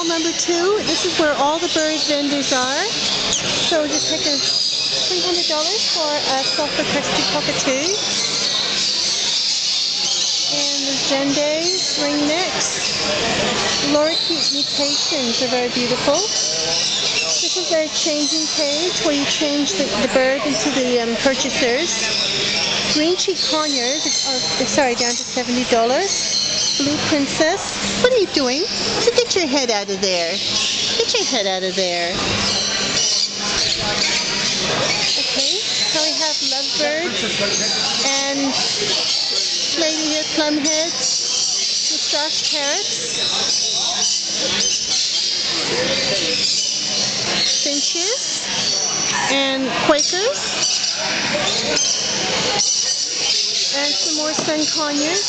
number 2. This is where all the bird vendors are. So we'll just take a $300 for a sulfur crested cockatoo. And the Zendays, ringnecks. Lorikeet mutations are very beautiful. This is their changing page where you change the bird into the purchasers. Green cheek conures, down to $70. Blue princess. What are you doing? So get your head out of there. Get your head out of there. Okay, so we have lovebird and lady-eared plumheads, moustache parrots, finches, and quakers, and some more sun conures.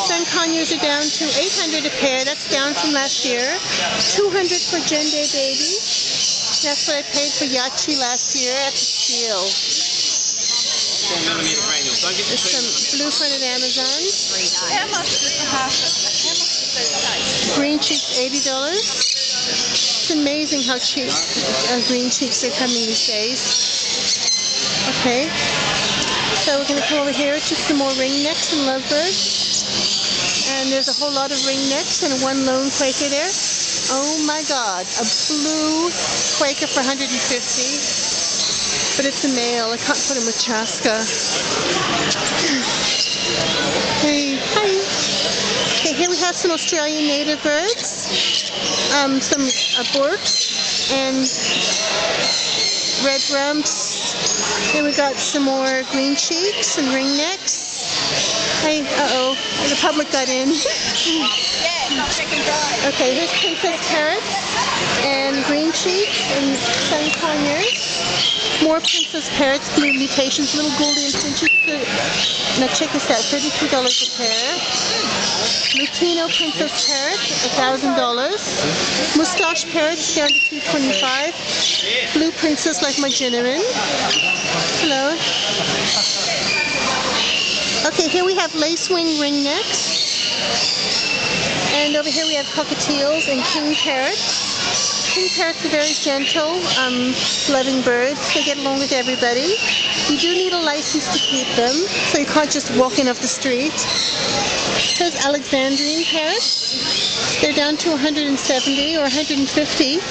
Sun conures are down to $800 a pair. That's down from last year. $200 for Gende babies. That's what I paid for Yachi last year at the steal. There's some blue-fronted Amazons. Green cheeks, $80. It's amazing how cheap green cheeks are coming these days. Okay, so we're going to come over here to some more ringnecks and lovebirds. And there's a whole lot of ringnecks and one lone quaker there. Oh my God, a blue quaker for $150. But it's a male. I can't put him with Chaska. Hey, hi. Okay, here we have some Australian native birds, some burps and red rumps. Then we got some more green cheeks and ringnecks. Hey, the public got in. Okay, here's princess parrots and green cheeks and sun conures. More princess parrots, blue mutations, little golden finches. Now check this out, $33 a pair. Latino princess parrots, $1,000. Moustache parrots down to $225. Blue princess like my gentleman. Hello. Okay, here we have lacewing ringnecks. And over here we have cockatiels and king parrots. King parrots are very gentle, loving birds. They get along with everybody. You do need a license to keep them, so you can't just walk in off the street. Here's Alexandrine parrots. They're down to $170 or $150.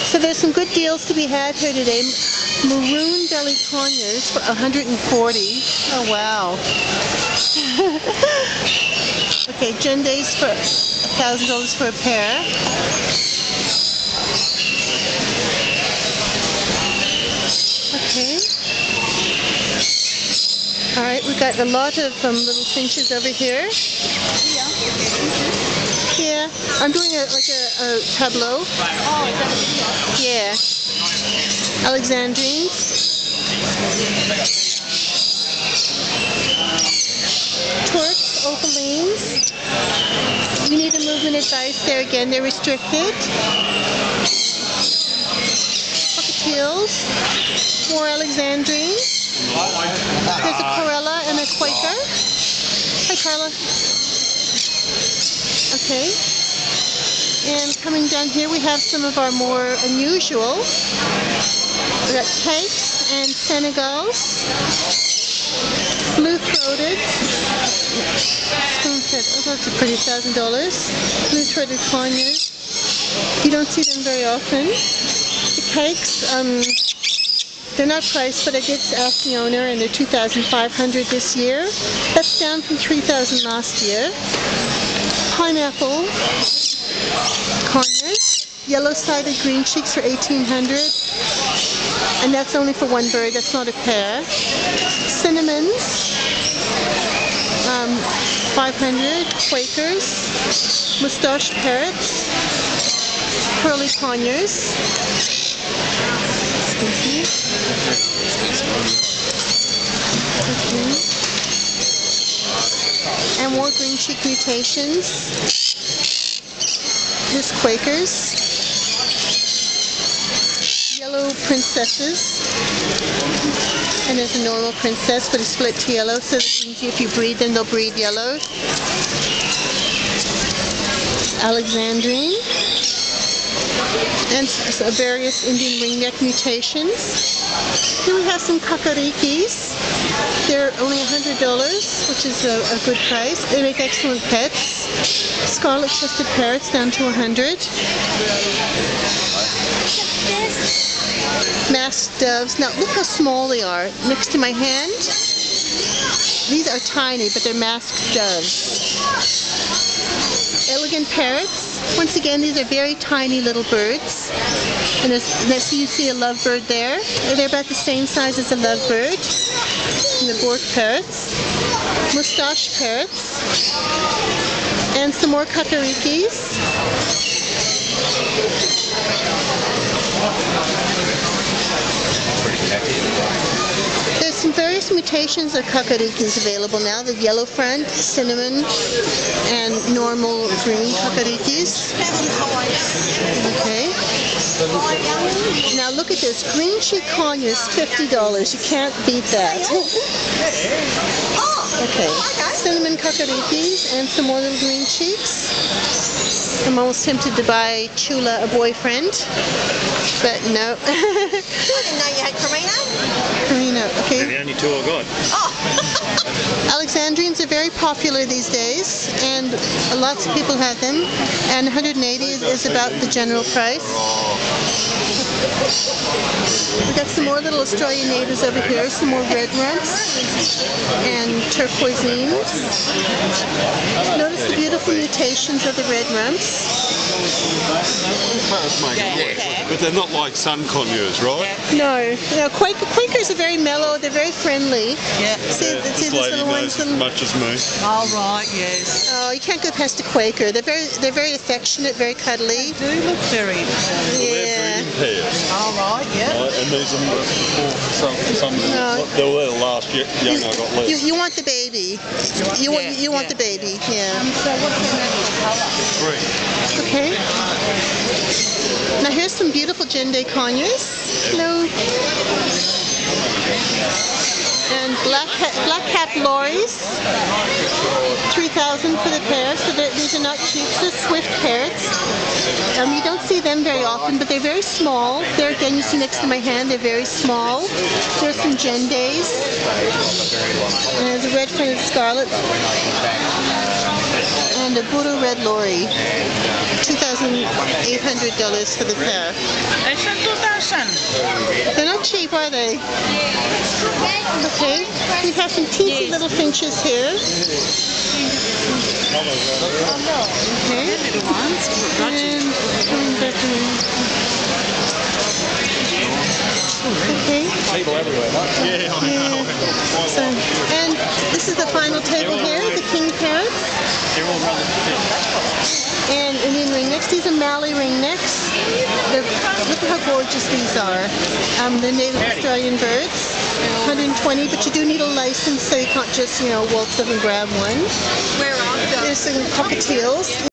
So there's some good deals to be had here today. Maroon belly conures for $140. Oh wow. Okay, Gendays for $1,000 for a pair. Okay. All right, we got a lot of little finches over here. Yeah, I'm doing a tableau. Yeah. Alexandrines. Turks, opalines. You need a movement advice there again, they're restricted. Cockatiels, more Alexandrines. There's a Corella and a Quaker. Hi Carla. Okay. And coming down here we have some of our more unusual. We got Cakes and Senegals. Blue-throated. Oh, that's a pretty $1,000. Blue-throated conures. You don't see them very often. The Cakes, they're not priced, but I did ask the owner, and they're $2,500 this year. That's down from $3,000 last year. Pineapple conures. Yellow-sided green cheeks for $1,800. And that's only for one bird, that's not a pair. Cinnamons, 500. Quakers, moustache parrots, curly conures. Okay. And more green cheek mutations. Here's Quakers. Yellow princesses. And there's a normal princess, but it's split to yellow, so that means if you breed them, they'll breed yellow. Alexandrine, and various Indian ringneck mutations. Here we have some kakarikis. They're only $100, which is a good price. They make excellent pets. Scarlet-chested parrots down to $100. Masked doves. Now look how small they are. Next to my hand. These are tiny, but they're masked doves. Elegant parrots. Once again, these are very tiny little birds. And you see a lovebird there. They're about the same size as a lovebird. And the Bork parrots. Mustache parrots. And some more kakarikis. There's some various mutations of kakarikis available now. The yellow front, cinnamon, and normal green kakarikis. Okay. Now look at this. Green cheek conures, $50. You can't beat that. Okay. Cinnamon kakarikis and some more little green cheeks. I'm almost tempted to buy Chula a boyfriend, but no. I didn't know you had Karina. Karina, okay. They're the only two I got. Oh. Alexandrines are very popular these days, and lots of people have them, and 180 is about the general price. We've got some more little Australian natives over here, some more red rumps and turquoisines. Notice the beautiful mutations of the red rumps. But they're not like sun conures, right? No, Quakers are very mellow, they're very friendly. Yeah. See This the lady little knows ones? as much as me. All right, yes. Oh, you can't go past a Quaker. They're very affectionate, very cuddly. They do look very. Yeah. They're breeding pairs. All right, yeah. And these are some of them. No. They were the last young I got left. You want the baby. You want the baby, yeah. So what's the name of the colour? Green. Okay. Now here's some beautiful Jende conures. Hello. And black cap lorries. 3,000 for the pair. So these are not cheap. They're swift parrots. You don't see them very often, but they're very small. There again, you see next to my hand, they're very small. There's some Jendes. And the red-fronted scarlet. And a Buru red lorry. $2,800 for the pair. Extra 2,000. They're not cheap, are they? Okay. We have some teensy little finches here. Okay. Little ones. And coming back around. Okay. People everywhere, huh? Yeah, I know. So, and this is the final table here, the king parrots. They're all rather fit. And Indian ringnecks. These are Mallee ringnecks. Look at how gorgeous these are. They're native Australian birds. 120, but you do need a license, so you can't just, waltz up and grab one. Where are they? There's some cockatiels.